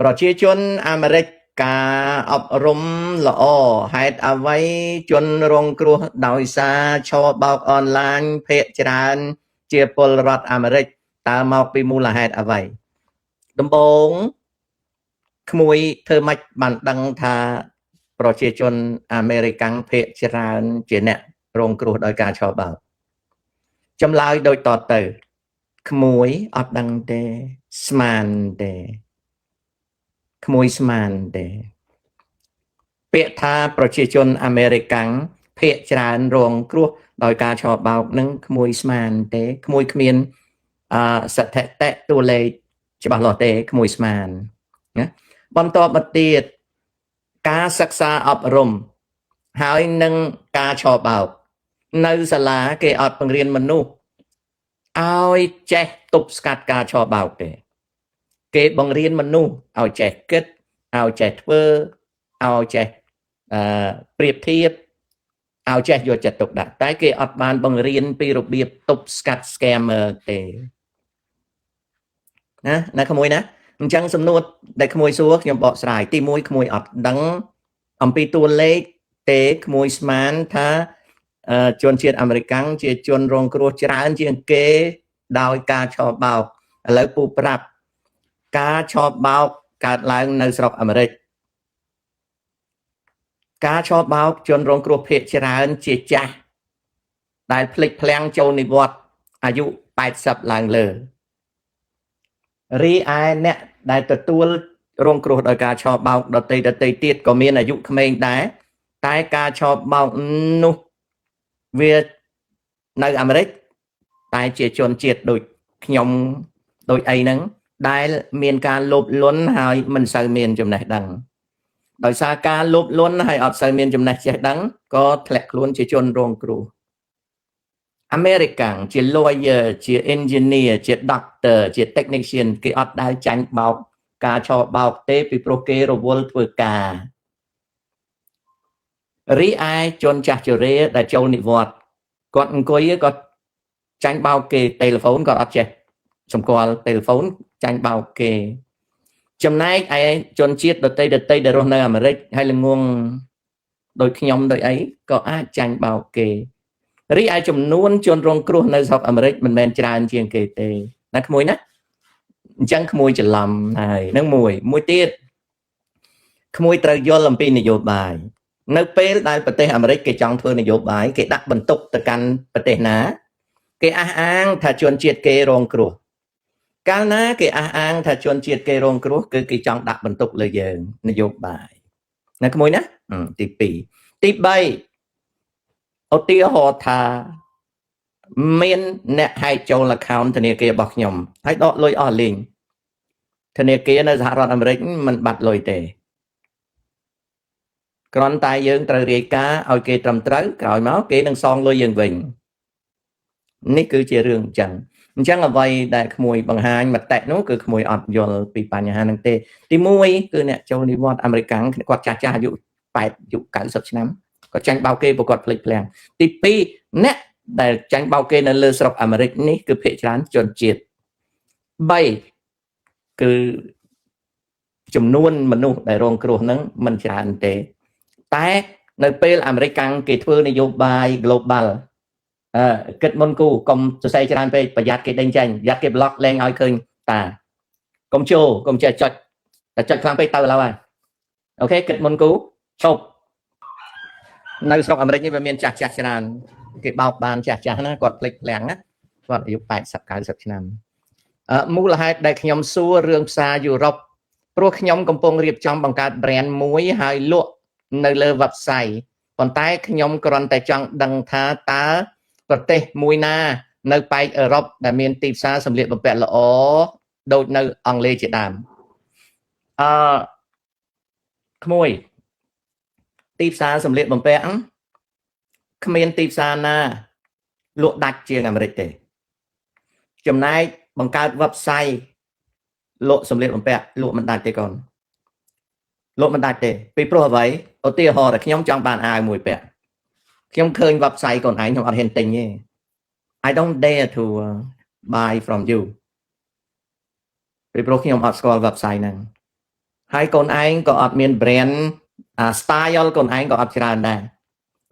ប្រជាជនអាមេរិកការអប់រំល្អហេតុអ្វីជនរងគ្រោះដោយសារឆបោកអនឡាញភាគច្រើនជាពលរដ្ឋអាមេរិកតើមកពីមូលហេតុអ្វីដំបូងក្មួយធ្វើម៉េចបានដឹងថាប្រជាជនអាមេរិកាំងភាគច្រើនជាអ្នករងគ្រោះដោយការឆបោកចម្លើយដូចតទៅក្មួយអត់ដឹងទេស្មានទេក្មួយស្មានទេពាក្យថាប្រជាជនអាមេរិកាំងភាគច្រើនរងគ្រោះដោយការឆបោកនឹងក្មួយស្មានទេក្មួយគ្មានស្ថិតិតួលេខច្បាស់លាស់ទេក្មួយស្មានណាបន្តមកទៀតការសិក្សាអប់រំហើយនឹងការឆបោកនៅសាលាគេអត់បង្រៀនមនុស្សឲ្យចេះទប់ស្កាត់ការឆបោកទេគេបង្រៀនមនុស្សឲ្យចេះគិតឲ្យចេះធ្វើឲ្យចេះប្រៀបធៀបឲ្យចេះយកចិត្តទុកដាក់តែគេអត់បានបង្រៀនពីរបៀបទប់ស្កាត់ scammer ទេណាក្មួយណាអញ្ចឹងសំណួរដែលក្មួយសួរខ្ញុំបកស្រាយទី1ក្មួយអត់ដឹងអំពីតួលេខទេក្មួយស្មានថាជនជាតិអាមេរិកាំងជាជនរងគ្រោះច្រើនជាងគេដោយការឆបោកឥឡូវពូប្រាប់ការឆបោកកើតឡើងនៅស្រុកអាមេរិកការឆបោកជនរងគ្រោះភាគច្រើនជាចាស់ដែលភ្លេចភ្លាំងចូលនិវត្តន៍អាយុ80ឡើងលើរីឯអ្នកដែលទទួលរងគ្រោះដោយការឆបោកដតីទៀតក៏មានអាយុក្មេងដែរតែការឆបោកនោះវានៅអាមេរិកតែជាជនជាតិដូចខ្ញុំដូចអីហ្នឹងដែលមានការលោភលន់ហើយមិនសូវមានចំណេះដឹងដោយសារការលោភលន់ហើយអត់សូវមានចំណេះចេះដឹងក៏ធ្លាក់ខ្លួនជាជនរងគ្រោះអាមេរិកាំងជា lawyer ជា engineer ជា doctor ជា technician គេអត់ដែលចាញ់បោកការឆបោកទេពីព្រោះគេរវល់ធ្វើការរីឯជនចាស់ជរាដែលចូលនិវត្តន៍គាត់អង្គុយគាត់ចាញ់បោកគេទូរស័ព្ទគាត់អត់ចេះសម្គាល់ទូរស័ព្ទចាញ់បោកគេចំណែកឯជនជាតិដតីដែលរស់នៅអាមេរិកហើយល្ងងដោយខ្ញុំដោយអីក៏អាចចាញ់បោកគេរីឯចំនួនជនរងគ្រោះនៅស្រុកអាមេរិកមិនមែនច្រើនជាងគេទេណាក្មួយណាអញ្ចឹងក្មួយច្រឡំហើយនឹងមួយទៀតក្មួយត្រូវយល់អំពីនយោបាយនៅពេលដែលប្រទេសអាមេរិកគេចង់ធ្វើនយោបាយគេដាក់បន្ទុកទៅកាន់ប្រទេសណាគេអះអាងថាជនជាតិគេរងគ្រោះកាលណាគេអះអាងថាជនជាតិគេរងគ្រោះគឺគេចង់ដាក់បន្ទុកលើយើងនយោបាយណាក្មួយណាទី2ទី3ឧទាហរណ៍ថាមានអ្នកហែកចូល account ធនាគាររបស់ខ្ញុំហើយដកលុយអស់លេងធនាគារនៅសហរដ្ឋអាមេរិកមិនបាត់លុយទេគ្រាន់តែយើងត្រូវរាយការណ៍ឲ្យគេត្រឹមត្រូវក្រោយមកគេនឹងសងលុយយើងវិញនេះគឺជារឿងអញ្ចឹងអ្វីដែលក្មួយបង្ហាញមតិនោះគឺក្មួយអត់យល់ពីបញ្ហាហ្នឹងទេទី1គឺអ្នកចូលនិវត្តន៍អាមេរិកាំងគាត់ចាស់អាយុ80អាយុ90ឆ្នាំគាត់ចាញ់បោកគេព្រោះគាត់ភ្លេចភ្លាំងទី2អ្នកដែលចាញ់បោកគេនៅលើស្រុកអាមេរិកនេះគឺភាគច្រើនជនជាតិ3គឺចំនួនមនុស្សដែលរងគ្រោះហ្នឹងមិនច្រើនទេតែនៅពេលអាមេរិកកាំងគេធ្វើនយោបាយ global គិតមុនគូកុំសរសេរច្រើនពេកប្រយ័ត្នគេដេញចេញប្រយ័ត្នគេ block លែងឲ្យឃើញតាកុំចូលកុំចេះចុចតែចុចខ្លាំងពេកទៅឡើយអូខេគិតមុនគូឈប់នៅស្រុកអាមេរិកនេះវាមានចាស់ច្រើនគេបោកបានចាស់ណាគាត់ភ្លេចភ្លាំងណាគាត់អាយុ80 90ឆ្នាំមូលហេតុដែលខ្ញុំសួររឿងផ្សារយុរ៉ុបព្រោះខ្ញុំកំពុងរៀបចំបង្កើត brand មួយហើយលក់នៅលើ website ប៉ុន្តែខ្ញុំគ្រាន់តែចង់ដឹងថាតើប្រទេសមួយណានៅប៉ែកអឺរ៉ុបដែលមានទីផ្សារសម្លៀកបំពាក់ល្អដូចនៅអង់គ្លេសជាដើមក្មួយទីផ្សារសម្លៀកបំពាក់គ្មានទីផ្សារណាលក់ដាច់ជាងអាមេរិកទេចំណែកបង្កើត website លក់សម្លៀកបំពាក់លក់មិនដាច់ទេកូនលក់មិនដាច់ទេពីព្រោះអ្វីឧទាហរណ៍តែខ្ញុំចង់បានអាវមួយពាក់ខ្ញុំឃើញ website កូនឯងខ្ញុំអត់ហ៊ានទិញទេ I don't dare to buy from you ពីព្រោះខ្ញុំអត់ស្គាល់ website ហ្នឹង hai con anh có ọt miền brand style con anh có ọtច្រើនដែរ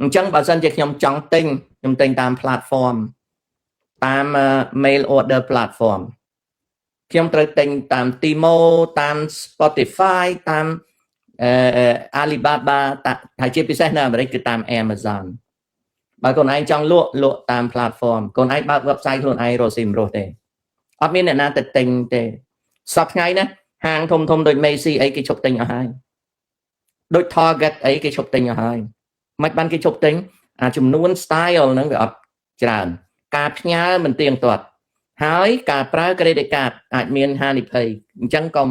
អញ្ចឹងបើសិនជាខ្ញុំចង់ទិញខ្ញុំទិញតាម platform តាម mail order platform ខ្ញុំត្រូវទិញតាម Timo តាម Spotify តាម Alibaba ហើយជាពិសេសនៅអាមេរិកគឺតាម Amazon បើខ្លួនឯងចង់លក់តាម platform ខ្លួនឯងបើក website ខ្លួនឯងរកស៊ីមិនរស់ទេអត់មានអ្នកណាទៅទិញទេសប្តាហ៍ថ្ងៃណាហាងធំដូច Macy អីគេឈប់ទិញអស់ហើយដូច Target អីគេឈប់ទិញអស់ហើយមិនបានគេឈប់ទិញចំនួន style ហ្នឹងវាអត់ច្រើនការផ្ញើមិនទៀងទាត់ហើយការប្រើ credit card អាចមានហានិភ័យអញ្ចឹងកុំ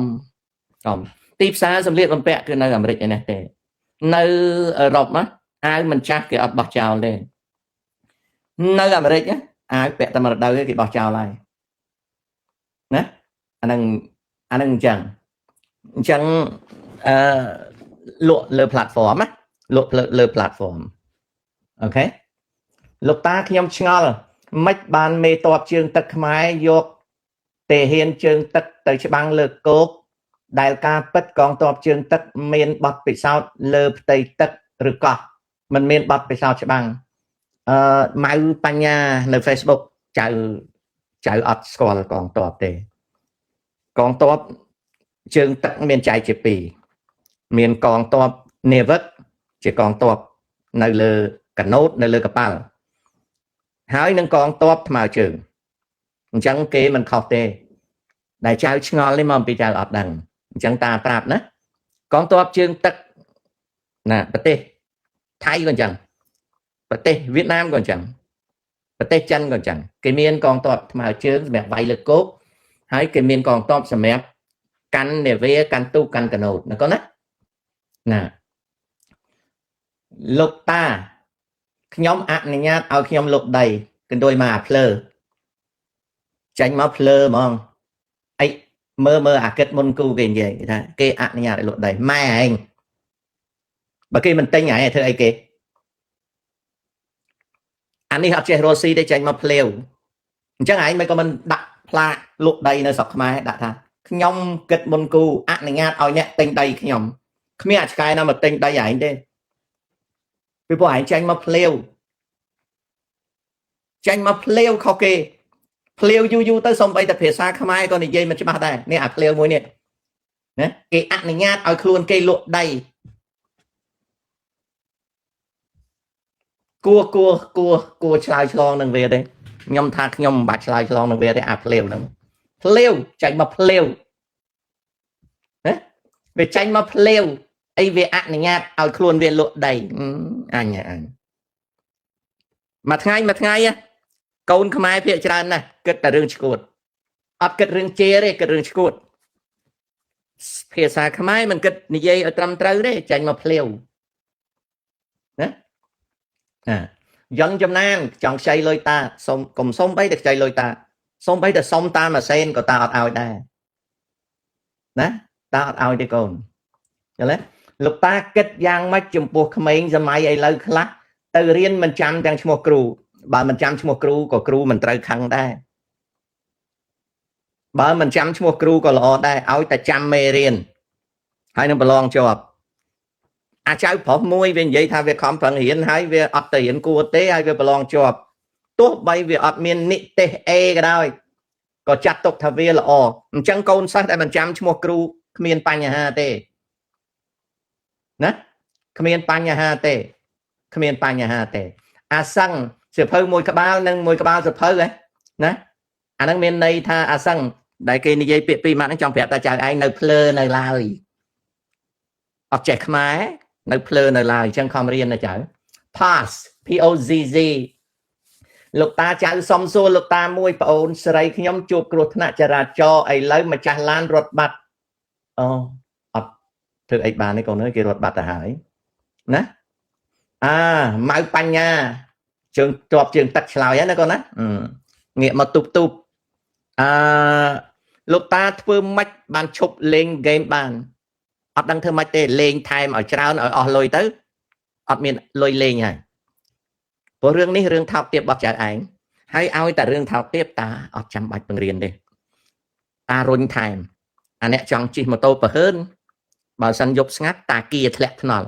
ទីផ្សារសម្លៀកបំពាក់គឺនៅអាមេរិកឯនេះទេនៅអឺរ៉ុបអាវមិនចាស់គេអត់បោះចោលទេនៅអាមេរិកអាវពាក់តែមួយរដូវគេបោះចោលហើយណាអាហ្នឹងអញ្ចឹងលក់លើ platform ណាលក់លើ platform អូខេលោកតាខ្ញុំឆ្ងល់មិនបានមេតបជើងទឹកខ្មែរយកទេហ៊ានជើងទឹកទៅច្បាំងលើគោកដែលការពិតកងទ័ពជើងទឹកមានបទពិសោធន៍លើផ្ទៃទឹកឬកោះមិនមានបទពិសោធន៍ច្បាំងម៉ៅបញ្ញានៅ Facebook ចៅអត់ស្គាល់កងទ័ពទេកងទ័ពជើងទឹកមានចែកជាពីរមានកងទ័ព Naval ជាកងទ័ពនៅលើកាណូតនៅលើកប៉ាល់ហើយនឹងកងទ័ពថ្មើរជើងអញ្ចឹងគេមិនខុសទេដែលចៅឆ្ងល់នេះមកពីចៅអត់ដឹងអញ្ចឹងតាប្រាប់ណាកងទ័ពជើងទឹកណាប្រទេសថៃក៏អញ្ចឹងប្រទេសវៀតណាមក៏អញ្ចឹងប្រទេសចិនក៏អញ្ចឹងគេមានកងទ័ពថ្មើរជើងសម្រាប់វាយលើគោកហើយគេមានកងទ័ពសម្រាប់កាន់នាវាកាន់ទូកកាន់កាណូតណាកូនណាលោកតាខ្ញុំអនុញ្ញាតឲ្យខ្ញុំលុបដីកណ្ដួយមកអាភ្លើចាញ់មកភ្លើហ្មងអីមើលអាគិតមុនគូគេនិយាយថាគេអនុញ្ញាតឲ្យលុបដីម៉ែឯងបើគេមិនទិញឯងធ្វើអីគេអានេះអត់ចេះរស់ស៊ីទេចាញ់មកភ្លាវអញ្ចឹងឯងមិនក៏មិនដាក់ផ្លាកលុបដីនៅស្រុកខ្មែរដាក់ថាខ្ញុំគិតមុនគូអនុញ្ញាតឲ្យអ្នកទិញដីខ្ញុំគ្មានអាឆ្កែណាមកទិញដីឯងទេពីព្រោះឯងចាញ់មកភ្លាវខុសគេភ្លាវយូរទៅសំបីតែភាសាខ្មែរក៏និយាយមិនច្បាស់ដែរនេះអាភ្លាវមួយនេះណាគេអនុញ្ញាតឲ្យខ្លួនគេលក់ដីគួរឆ្លើយឆ្លងនឹងវាទេខ្ញុំថាខ្ញុំមិនបាច់ឆ្លើយឆ្លងនឹងវាទេអាភ្លាវហ្នឹងភ្លាវចាញ់មកភ្លាវណាវាចាញ់មកភ្លាវអីវាអនុញ្ញាតឲ្យខ្លួនវាលក់ដីអញមួយថ្ងៃកូនខ្មែរភាគច្រើនណាស់គិតតែរឿងឈួតអត់គិតរឿងជេរទេគិតរឿងឈួតភាសាខ្មែរមិនគិតនិយាយឲ្យត្រឹមត្រូវទេចាញ់មកភ្លាវណាយ៉ងចំណានចង់ខ្ចីលុយតាសុំកុំសុំបីតែខ្ចីលុយតាសុំបីតែសុំតាមម៉ាស៊ីនក៏តាអត់ឲ្យដែរណាតាអត់ឲ្យទេកូនយល់ទេលោកតាគិតយ៉ាងម៉េចចំពោះក្មេងសម័យឥឡូវខ្លះទៅរៀនមិនចាំទាំងឈ្មោះគ្រូបើមិនចាំឈ្មោះគ្រូក៏គ្រូមិនត្រូវខឹងដែរបើមិនចាំឈ្មោះគ្រូក៏ល្អដែរឲ្យតែចាំមេរៀនហើយនឹងប្រឡងជាប់អាចៅប្រុសមួយវានិយាយថាវាខំប្រឹងរៀនហើយវាអត់ទៅរៀនគួរទេហើយវាប្រឡងជាប់ទោះបីវាអត់មាននិទេស A ក៏ដោយក៏ចាត់ទុកថាវាល្អអញ្ចឹងកូនសិស្សដែលមិនចាំឈ្មោះគ្រូគ្មានបញ្ហាទេណាគ្មានបញ្ហាទេអាសឹងសៀវភៅមួយក្បាលនិងមួយក្បាលសៀវភៅណាអាហ្នឹងមានន័យថាអាសឹងដែលគេនិយាយពាក្យពីរម៉ាត់ហ្នឹងចង់ប្រាប់តាចៅឯងនៅភ្លើនៅឡើយអត់ចេះខ្មែរនៅភ្លើនៅឡើយអញ្ចឹងខំរៀនណាចៅ pass POZZ លោកតាចៅសុំសួរលោកតាមួយប្អូនស្រីខ្ញុំជួបគ្រោះថ្នាក់ចរាចរណ៍ឥឡូវម្ចាស់ឡានរត់បាត់អូអត់ធ្វើអីបានទេកូនអើយគេរត់បាត់ទៅហើយណាម៉ៅបញ្ញាជើងជាប់ជើងទឹកឆ្លើយហ្នឹងណាកូនណាងាកមកទូបលោកតាធ្វើម៉េចបានឈប់លេងហ្គេមបានអត់ដឹងធ្វើម៉េចទេលេងថែមឲ្យច្រើនឲ្យអស់លុយទៅអត់មានលុយលេងហើយព្រោះរឿងនេះរឿងថោកទាបរបស់ចៅឯងហើយឲ្យតែរឿងថោកទាបតាអត់ចាំបាច់បង្រៀនទេតារុញថែមអាអ្នកចង់ជិះម៉ូតូប្រហើន បើសិនយប់ស្ងាត់តាគៀធ្លាក់ថ្នល់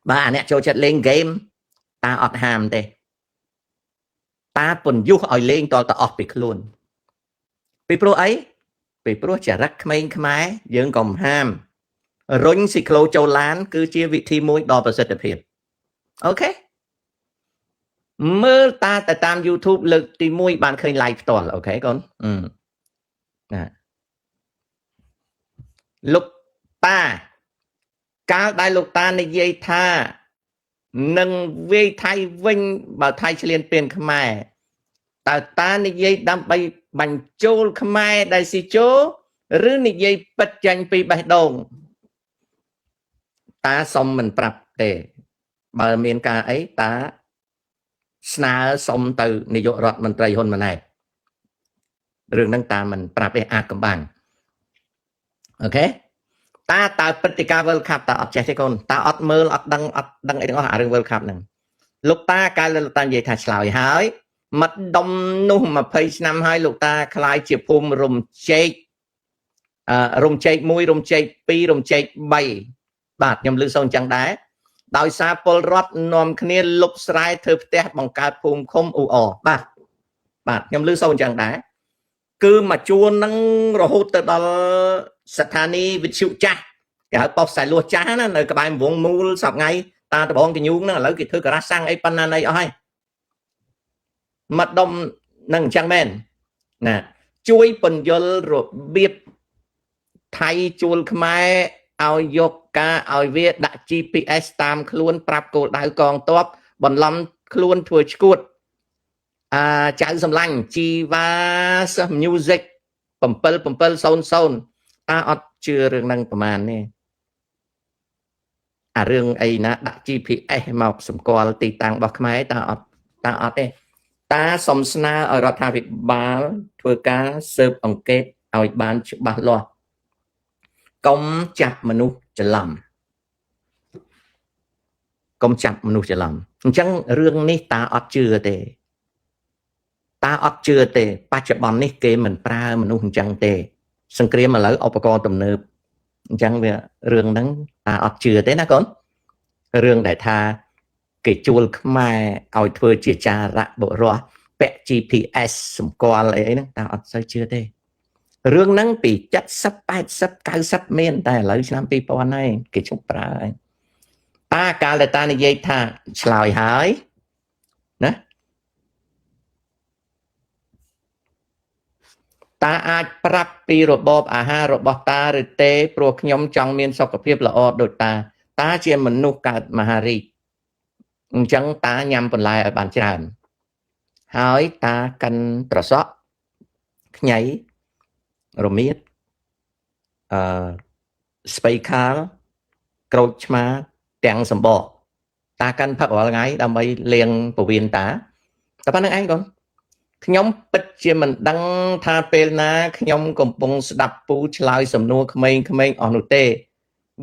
បើអាអ្នកចូលចិត្តលេងហ្គេមតាអត់ហាមទេតាពន្យុះឲ្យលេងតលតអស់ពីខ្លួនពីព្រោះអីពីព្រោះចរិតក្មេងខ្មែរយើងក៏ហាមរុញស៊ីក្លូចូលឡានគឺជាវិធីមួយដ៏ប្រសិទ្ធភាពអូខេមើលតាទៅតាម YouTube លើកទី1បានឃើញ live ផ្ទាល់អូខេកូនណាលោកតាកាលដែលលោកតានិយាយថានឹងវាយថៃវិញបើថៃឆ្លៀនពៀនខ្មែរតើតានិយាយដើម្បីបញ្ចូលខ្មែរដែលស៊ីចូលឬនិយាយពិតចាញ់ពីបេះដូងតាសុំមិនប្រាប់ទេបើមានការអីតាស្នើសុំទៅនាយករដ្ឋមន្ត្រីហ៊ុនម៉ាណែតរឿងហ្នឹងតាមិនប្រាប់ទេអាកំបាំងអូខេតាតើព្រឹត្តិការណ៍ World Cup តាអត់ចេះទេកូនតាអត់មើលអត់ដឹងអីទាំងអស់អារឿង World Cup ហ្នឹងលោកតាកាលលោកតានិយាយថាឆ្លើយហើយមិត្តដុំនោះ20ឆ្នាំហើយលោកតាខ្លាយជាភូមិរំជែករំជែក1រំជែក2រំជែក3បាទខ្ញុំលើសូនអញ្ចឹងដែរដោយសារពលរដ្ឋនាំគ្នាលុបស្រែធ្វើផ្ទះបង្កើតភូមិឃុំអ៊ូអបាទខ្ញុំលើសូនអញ្ចឹងដែរគឺមកជួននឹងរហូតទៅដល់ស្ថានីយ៍វិទ្យុចាស់គេហៅប៉ុស្តិ៍ខ្សែលួសចាស់ណានៅក្បែរវងមូលសប្ងៃតាដបងកញូងហ្នឹងឥឡូវគេធ្វើការ៉ាសាំងអីប៉ុណ្ណាណីអស់ហើយមកដុំនឹងអញ្ចឹងមែនណាជួយពន្យល់របៀបថៃជួលខ្មែរឲ្យយកការឲ្យវាដាក់ GPS តាមខ្លួនប្រាប់គោលដៅកងទ័ពបន្លំខ្លួនធ្វើឈួតចៅសំឡាញ់ជីវ៉ាស music 7700តាអត់ជឿរឿងហ្នឹងប្រហែលទេអារឿងអីណាដាក់ GPS មកសម្គាល់ទីតាំងរបស់ខ្មែរតាអត់ទេតាសុំស្នើឲ្យរដ្ឋាភិបាលធ្វើការស៊ើបអង្កេតឲ្យបានច្បាស់លាស់កុំចាប់មនុស្សច្រឡំអញ្ចឹងរឿងនេះតាអត់ជឿទេបច្ចុប្បន្ននេះគេមិនប្រើមនុស្សអញ្ចឹងទេសង្គ្រាមឥឡូវឧបករណ៍ទំនើបអញ្ចឹងវារឿងហ្នឹងតាអត់ជឿទេណាកូនរឿងដែលថាគេជួលខ្មែរឲ្យធ្វើជាចារៈបុរសពាក់ GPS សម្គាល់អីហ្នឹងតាអត់សូវជឿទេរឿងហ្នឹងពី70 80 90មានតែឥឡូវឆ្នាំ2000ហើយគេជប់ប្រើហើយតាកាលដែលតានិយាយថាឆ្លើយហើយណាតាអាចប្រាប់ពីរបបអាហាររបស់តាឬទេព្រោះខ្ញុំចង់មានសុខភាពល្អដូចតាជាមនុស្សកើតមហារីកអញ្ចឹងតាញ៉ាំបន្លែឲ្យបានច្រើនហើយតាកិនត្រសក់ខ្ញីរមៀតស្ពៃខាលក្រូចឆ្មាទាំងសម្បកតាកិនផឹករាល់ថ្ងៃដើម្បីលាងពោះវៀនតាតែប៉ុណ្្នឹងឯងកូនខ្ញុំពិតជាមិនដឹងថាពេលណាខ្ញុំកំពុងស្ដាប់ពូឆ្លើយសំណួរក្មេងៗអស់នោះទេ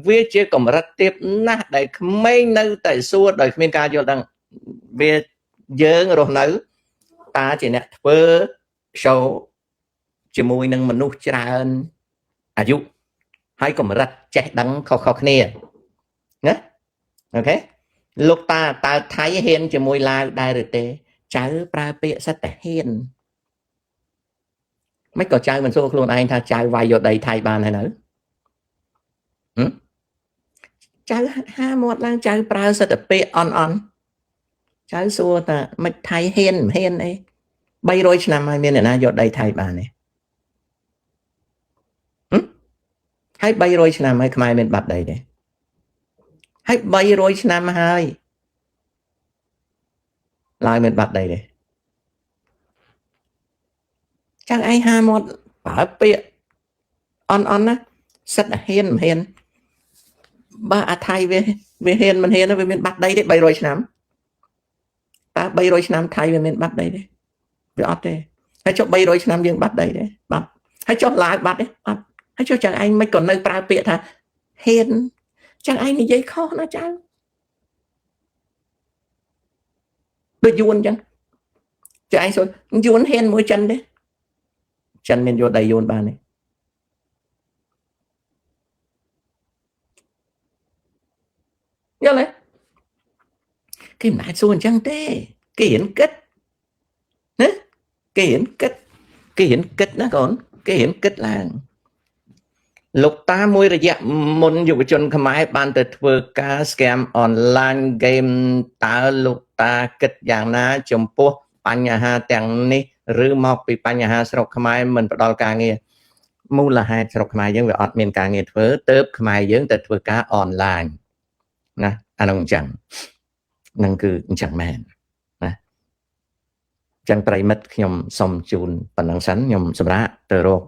វាជាកម្រិតទាបណាស់ដែលក្មេងនៅតែសួរដោយគ្មានការយល់ដឹងវាយើងរស់នៅតាជាអ្នកធ្វើ show ជាមួយនឹងមនុស្សច្រើនអាយុហើយកម្រិតចេះដឹងខុសគ្នាណាអូខេលោកតាតើថៃហ៊ានជាមួយឡាវដែរឬទេចៅប្រើពាក្យសិតតែហ៊ានមិនក៏ចៅមិនសួរខ្លួនឯងថាចៅវាយយកដីថៃបានហើយនៅចៅហាមាត់ឡើងចៅប្រើសិតតែពាក្យអន់ចៅសួរថាមិនថៃហ៊ានមិនហ៊ានអី300ឆ្នាំហើយមានអ្នកណាយកដីថៃបានទេហើយ300ឆ្នាំហើយខ្មែរមានបាត់ដីទេហើយ300ឆ្នាំហើយឡើយមានបាត់ដីទេចៅឯងហាមាត់ប្រើពាក្យអន់ណាសិតតែហ៊ានមិនហ៊ានបើអាថៃវាហ៊ានមិនហ៊ានវាមានបាត់ដីទេ300ឆ្នាំតើ300ឆ្នាំថៃវាមានបាត់ដីទេវាអត់ទេហើយចុះ300ឆ្នាំយើងបាត់ដីទេបាត់ហើយចុះឡាវបាត់ទេអត់ហើយចុះចឹងឯងមិនក៏នៅប្រើពាក្យថាហ៊ានចឹងឯងនិយាយខុសណាចៅដូចយួនចឹងចៅឯងសួរយួនហ៊ានមួយចិនទេចិនមានយកដីយួនបានទេ យល់ទេគេមិនអាចសួរអញ្ចឹងទេគេហ៊ានគិតណាគេហ៊ានគិតណាកូនគេហ៊ានគិតឡើងលោកតាមួយរយៈមុនយុវជនខ្មែរបានទៅធ្វើការ scam online game តើលោកតាគិតយ៉ាងណាចំពោះបញ្ហាទាំងនេះឬមកពីបញ្ហាស្រុកខ្មែរមិនផ្ដល់ការងារមូលហេតុស្រុកខ្មែរយើងវាអត់មានការងារធ្វើទៅខ្មែរយើងទៅធ្វើការ online ណាអានោះអញ្ចឹងនឹងគឺអញ្ចឹងមែនណាអញ្ចឹងប្រិមិត្តខ្ញុំសូមជូនប៉ុណ្ណឹងសិនខ្ញុំសម្រាប់ទៅរក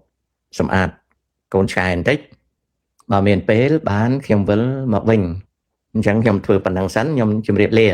សម្អាតកូនឆ្កែបន្តិចបើមានពេលបានខ្ញុំវិលមកវិញអញ្ចឹងខ្ញុំធ្វើប៉ុណ្ណឹងសិនខ្ញុំជម្រាបលា